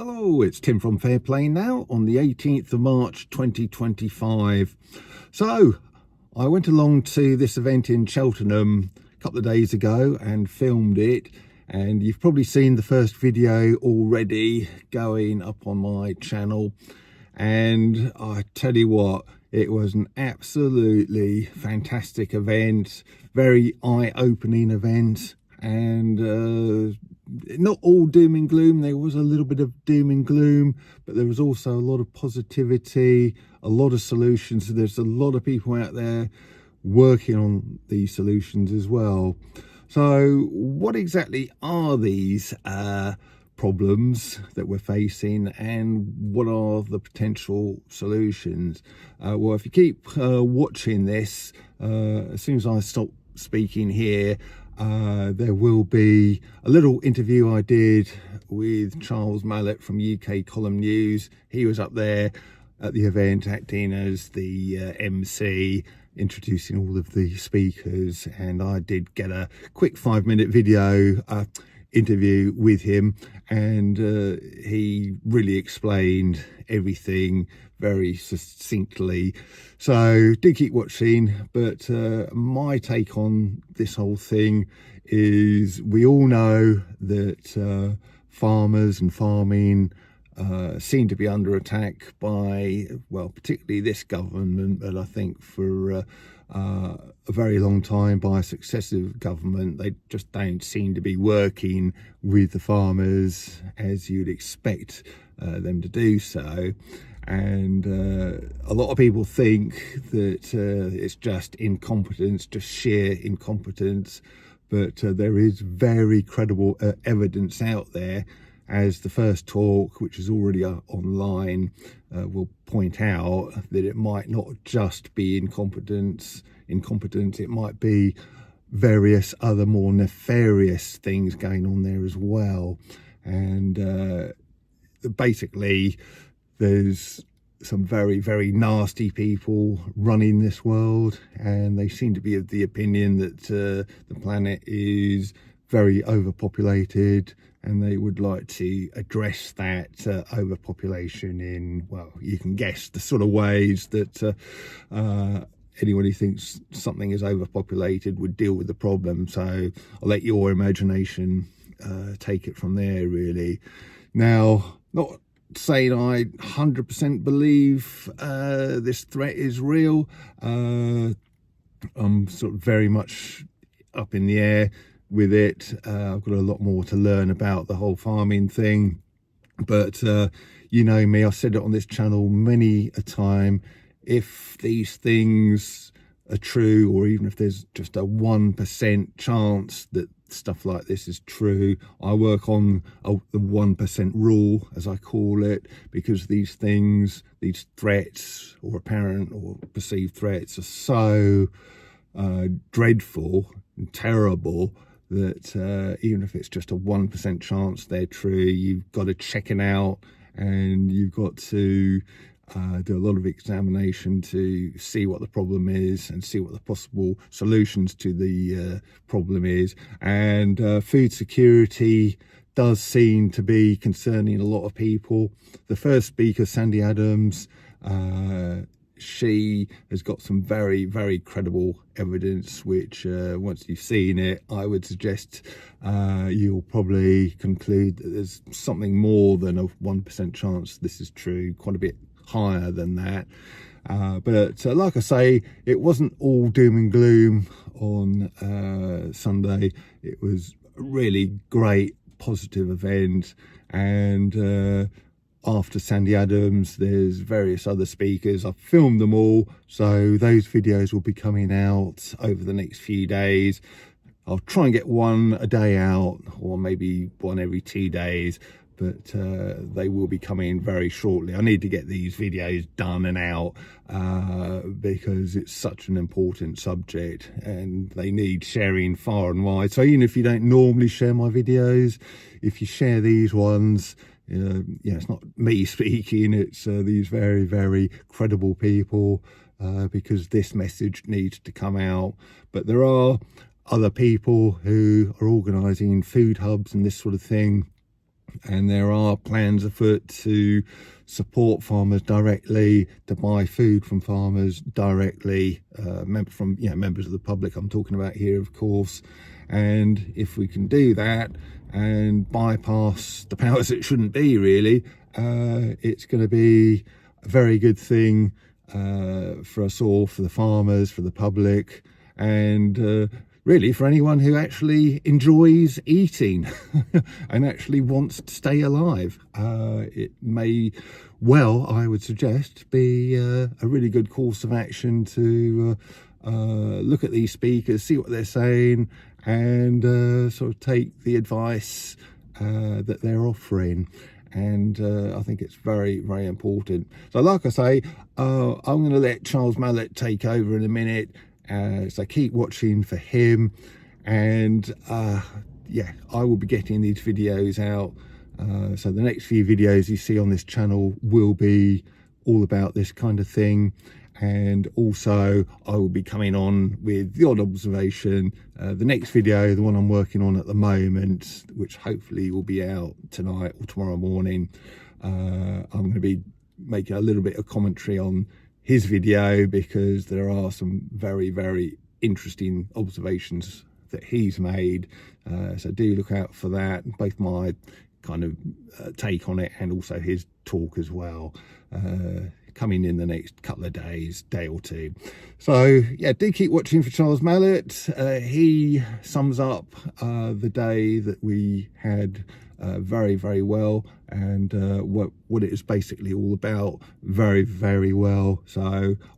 Hello, it's Tim from Fairplay now on the 18th of March 2025. So I went along to this event in Cheltenham a couple of days ago and filmed it, and you've probably seen the first video already going up on my channel. And I tell you what, it was an absolutely fantastic event, very eye-opening event, and not all doom and gloom. There was a little bit of doom and gloom, but there was also a lot of positivity, a lot of solutions. So there's a lot of people out there working on these solutions as well. So what exactly are these problems that we're facing, and what are the potential solutions? Well, if you keep watching this, as soon as I stop speaking here, there will be a little interview I did with Charles Mallet from UK Column News. He was up there at the event acting as the MC, introducing all of the speakers, and I did get a quick 5-minute video interview with him, and he really explained everything very succinctly. So do keep watching. But my take on this whole thing is, we all know that farmers and farming seem to be under attack by, well, particularly this government, but I think for a very long time by a successive government. They just don't seem to be working with the farmers as you'd expect them to do so. And a lot of people think that it's just incompetence, just sheer incompetence, but there is very credible evidence out there, as the first talk, which is already online, will point out, that it might not just be incompetence, it might be various other more nefarious things going on there as well. And basically there's some very, very nasty people running this world, and they seem to be of the opinion that the planet is very overpopulated, and they would like to address that overpopulation in, well, you can guess the sort of ways that anyone who thinks something is overpopulated would deal with the problem. So I'll let your imagination take it from there, really. Now, not saying I 100% believe this threat is real. I'm sort of very much up in the air with it. I've got a lot more to learn about the whole farming thing, but you know me, I've said it on this channel many a time. If these things are true, or even if there's just a 1% chance that stuff like this is true, I work on the 1% rule, as I call it, because these things, these threats, or apparent or perceived threats, are so dreadful and terrible that even if it's just a 1% chance they're true, you've got to check it out, and you've got to do a lot of examination to see what the problem is and see what the possible solutions to the problem is. And food security does seem to be concerning a lot of people. The first speaker, Sandy Adams, she has got some very, very credible evidence, which once you've seen it, I would suggest you'll probably conclude that there's something more than a 1% chance this is true, quite a bit higher than that. But like I say, it wasn't all doom and gloom on Sunday. It was a really great, positive event. And after Sandy Adams, there's various other speakers. I've filmed them all, so those videos will be coming out over the next few days. I'll try and get one a day out, or maybe one every 2 days, but they will be coming very shortly. I need to get these videos done and out because it's such an important subject, and they need sharing far and wide. So even if you don't normally share my videos, if you share these ones, it's not me speaking, it's these very, very credible people, because this message needs to come out. But there are other people who are organising food hubs and this sort of thing, and there are plans afoot to support farmers directly, to buy food from farmers directly, from members of the public I'm talking about here, of course. And if we can do that and bypass the powers that shouldn't be, really, it's going to be a very good thing for us all, for the farmers, for the public, and really for anyone who actually enjoys eating and actually wants to stay alive. It may well, I would suggest, be a really good course of action to look at these speakers, see what they're saying, and sort of take the advice that they're offering. And I think it's very, very important. So like I say, I'm going to let Charles Mallet take over in a minute. So keep watching for him. And yeah, I will be getting these videos out. So the next few videos you see on this channel will be all about this kind of thing. And also I will be coming on with the odd observation. The next video, the one I'm working on at the moment, which hopefully will be out tonight or tomorrow morning, I'm going to be making a little bit of commentary on his video, because there are some very, very interesting observations that he's made. So do look out for that, both my kind of take on it and also his talk as well, coming in the next couple of days, day or two. So yeah, do keep watching for Charles Mallet. He sums up the day that we had very, very well, and what it is basically all about very, very well. So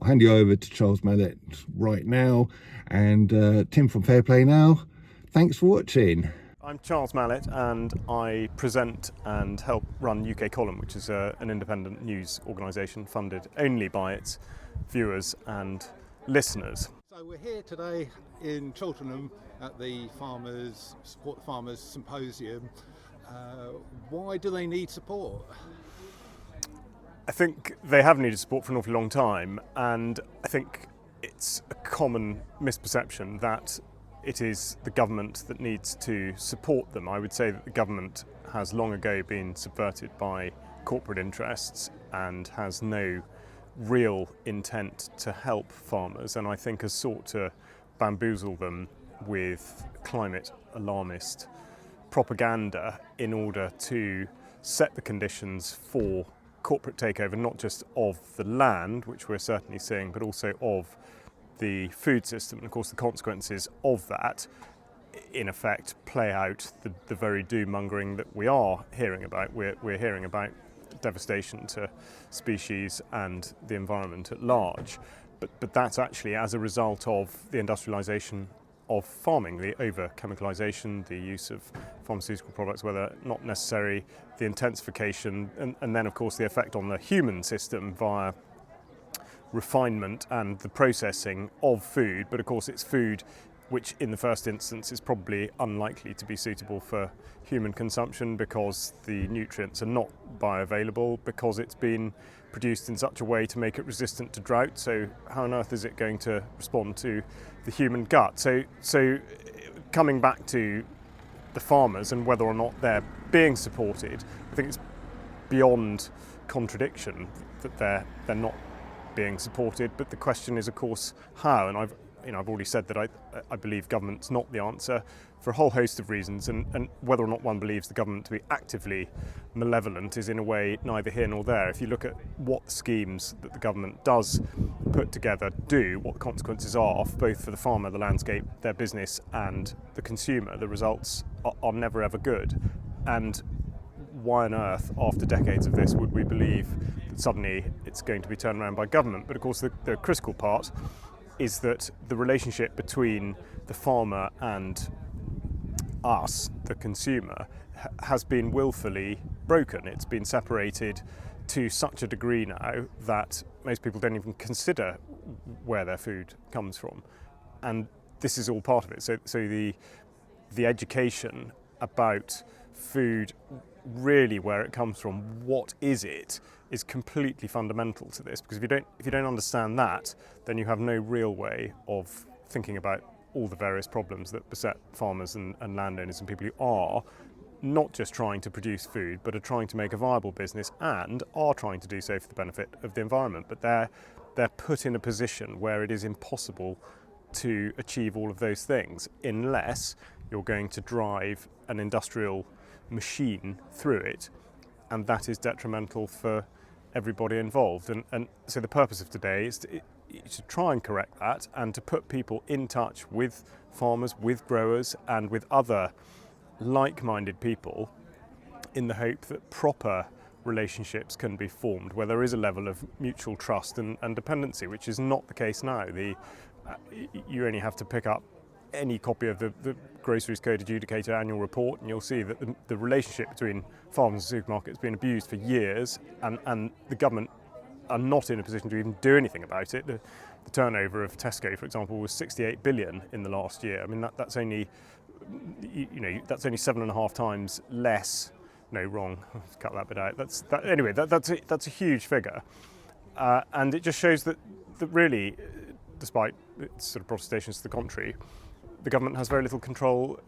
I'll hand you over to Charles Mallet right now, and Tim from Fair Play Now, thanks for watching. I'm Charles Mallet, and I present and help run UK Column, which is an independent news organisation funded only by its viewers and listeners. So we're here today in Cheltenham at the Support the Farmers Symposium. Why do they need support? I think they have needed support for an awfully long time, and I think it's a common misperception that it is the government that needs to support them. I would say that the government has long ago been subverted by corporate interests and has no real intent to help farmers, and I think has sought to bamboozle them with climate alarmist propaganda in order to set the conditions for corporate takeover, not just of the land, which we're certainly seeing, but also of the food system. And of course the consequences of that in effect play out the very doom-mongering that we are hearing about. We're hearing about devastation to species and the environment at large, but that's actually as a result of the industrialisation of farming, the over-chemicalisation, the use of pharmaceutical products where they're not necessary, the intensification, and then of course the effect on the human system via refinement and the processing of food. But of course it's food which in the first instance is probably unlikely to be suitable for human consumption, because the nutrients are not bioavailable, because it's been produced in such a way to make it resistant to drought. So how on earth is it going to respond to the human gut? So coming back to the farmers and whether or not they're being supported, I think it's beyond contradiction that they're not being supported. But the question is, of course, how? And I've already said that I believe government's not the answer for a whole host of reasons, and whether or not one believes the government to be actively malevolent is in a way neither here nor there. If you look at what schemes that the government does put together do, what the consequences are, both for the farmer, the landscape, their business and the consumer, the results are never ever good. And why on earth, after decades of this, would we believe that suddenly it's going to be turned around by government? But of course the critical part is that the relationship between the farmer and us, the consumer, has been willfully broken. It's been separated to such a degree now that most people don't even consider where their food comes from. And this is all part of it. So the education about food, really where it comes from, what is it, is completely fundamental to this, because if you don't understand that, then you have no real way of thinking about all the various problems that beset farmers and landowners and people who are not just trying to produce food, but are trying to make a viable business and are trying to do so for the benefit of the environment. But they're put in a position where it is impossible to achieve all of those things unless you're going to drive an industrial machine through it, and that is detrimental for everybody involved. And so the purpose of today is to try and correct that and to put people in touch with farmers, with growers and with other like-minded people in the hope that proper relationships can be formed where there is a level of mutual trust and dependency, which is not the case now. You only have to pick up any copy of the Groceries Code Adjudicator annual report and you'll see that the relationship between farmers and supermarkets has been abused for years, and the government are not in a position to even do anything about it. The turnover of Tesco, for example, was 68 billion in the last year. I mean, that's only, that's only 7.5 times less. No, wrong. Cut that bit out. That's a huge figure, and it just shows that really, despite its sort of protestations to the contrary, the government has very little control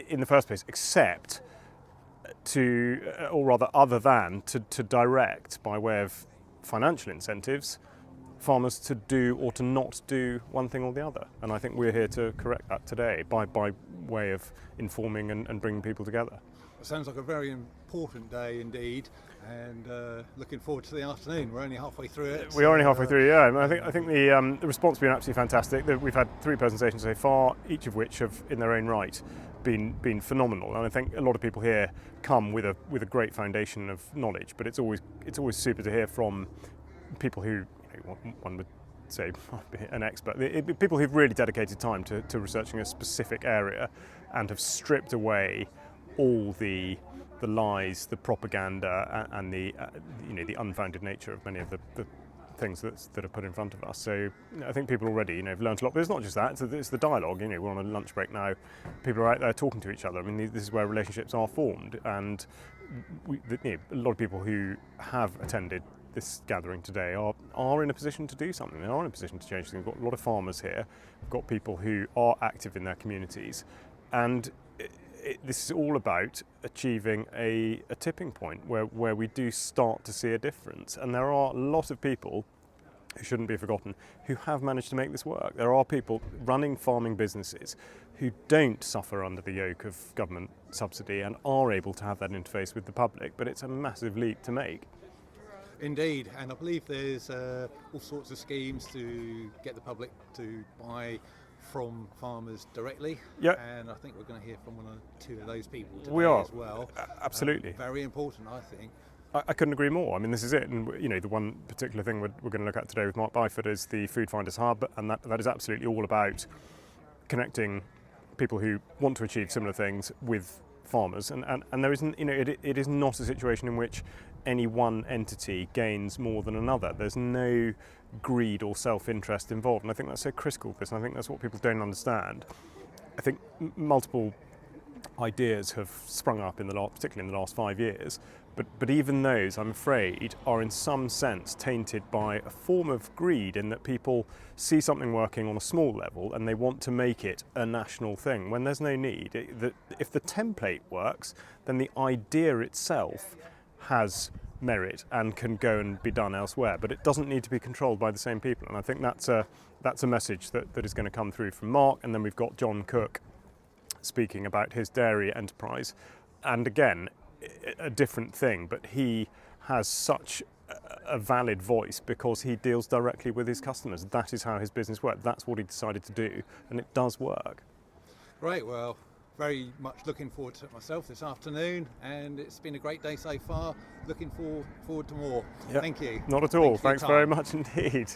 in the first place, except other than to direct, by way of financial incentives, farmers to do or to not do one thing or the other. And I think we're here to correct that today by way of informing and bringing people together. It sounds like a very important day indeed, and looking forward to the afternoon. We're only halfway through it. We are only halfway through, yeah. And I think the response has been absolutely fantastic. We've had 3 presentations so far, each of which have, in their own right, been phenomenal. And I think a lot of people here come with a great foundation of knowledge. But it's always super to hear from people who, one would say, an expert, people who've really dedicated time to researching a specific area and have stripped away all the lies, the propaganda, and the unfounded nature of many of the things that are put in front of us. So I think people already have learned a lot. But it's not just that; it's the dialogue. We're on a lunch break now. People are out there talking to each other. I mean, this is where relationships are formed, and a lot of people who have attended this gathering today are in a position to do something. They are in a position to change things. We've got a lot of farmers here. We've got people who are active in their communities, and this is all about achieving a tipping point where we do start to see a difference. And there are a lot of people who shouldn't be forgotten who have managed to make this work. There are people running farming businesses who don't suffer under the yoke of government subsidy and are able to have that interface with the public, but it's a massive leap to make. Indeed, and I believe there's all sorts of schemes to get the public to buy from farmers directly. Yep. And I think we're going to hear from 1 or 2 of those people today We are. as well. Absolutely. Very important, I think. I couldn't agree more. I mean, this is it. And, the one particular thing we're going to look at today with Mark Byford is the Food Finders Hub, and that is absolutely all about connecting people who want to achieve similar things with farmers. And there isn't, it is not a situation in which any one entity gains more than another. There's no greed or self-interest involved, and I think that's so critical to this, and I think that's what people don't understand. I think multiple ideas have sprung up particularly in the last 5 years, but even those, I'm afraid, are in some sense tainted by a form of greed, in that people see something working on a small level and they want to make it a national thing when there's no need. If the template works, then the idea itself has merit and can go and be done elsewhere, but it doesn't need to be controlled by the same people. And I think that's a message that is going to come through from Mark. And then we've got John Cook speaking about his dairy enterprise, and again, a different thing, but he has such a valid voice because he deals directly with his customers. That is how his business works. That's what he decided to do, and it does work. Great, well, very much looking forward to it myself this afternoon, and it's been a great day so far. Looking forward to more. Yep. Thank you. Not at all. Thanks very much indeed.